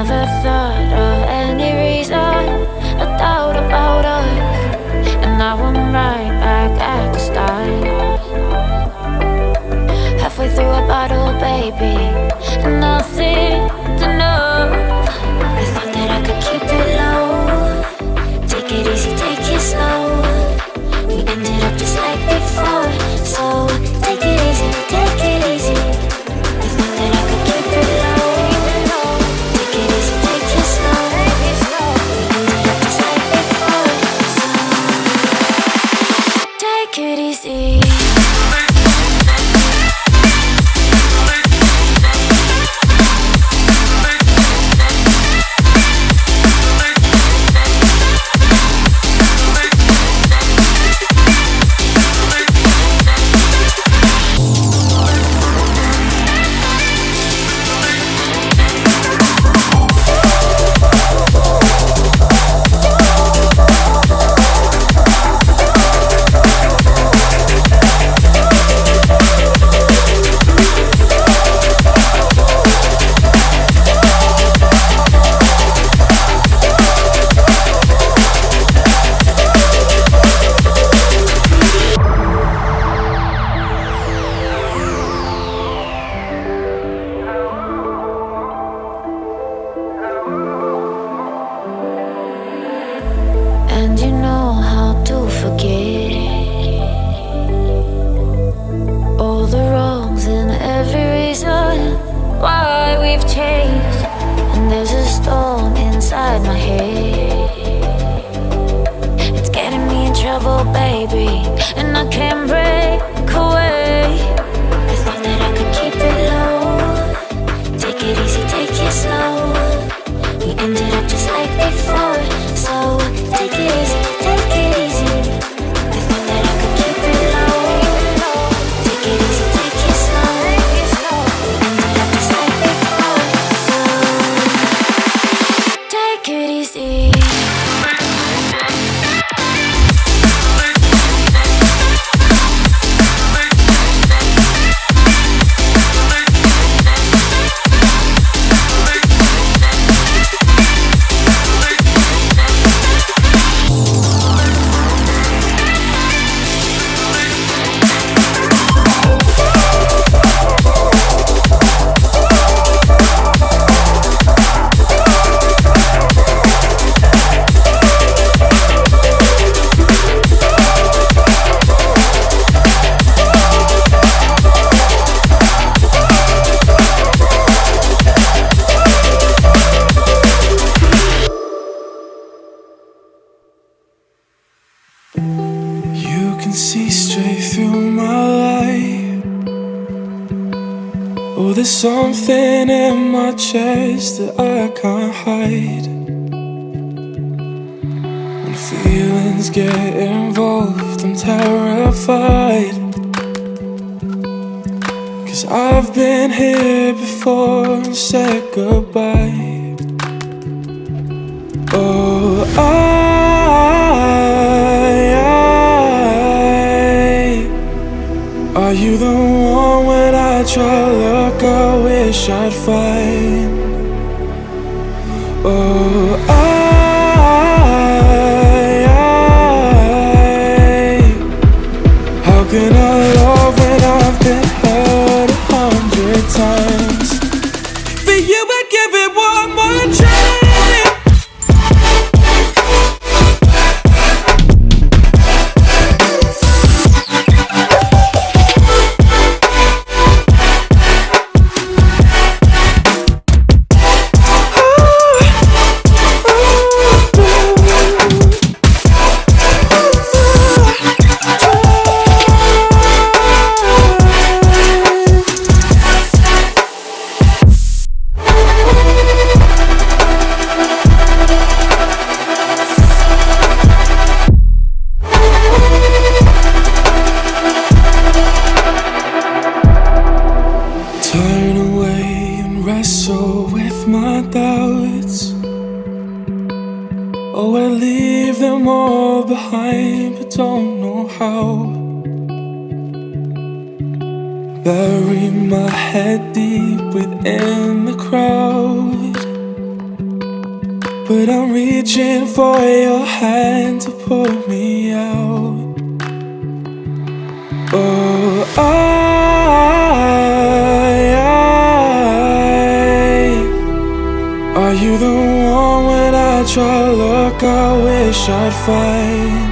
never thought of any reason, a doubt about us, and now I'm right back at the start. Halfway through a bottle, baby, and nothing to know. I thought that I could keep it low. Take it easy, take it slow. We ended up just like before, so take it easy, take it easy. I thought that I could keep it low. Take it easy, take it slow. We ended up just like before, so take it easy. And you know how to forget all the wrongs and every reason why we've changed. And there's a storm inside my head, it's getting me in trouble, baby, and I can't break away. I thought that I could keep it low. Take it easy, take it slow. We ended up just like before, so take it easy, take it easy. I thought that I could keep it low. Take it easy, take it slow. We ended up just like before, so take it easy. You can see straight through my life. Oh, there's something in my chest that I can't hide. When feelings get involved, I'm terrified. 'Cause I've been here before and said goodbye. Oh, are you the one when I try to look, I wish I'd find? Oh, how can I love when I've been hurt 100 times? For you I'd give it one more try. Oh, I leave them all behind, but don't know how. Bury my head deep within the crowd. but I'm reaching for your hand to pull me out. Oh, are you the one when I try to look, I wish I'd find?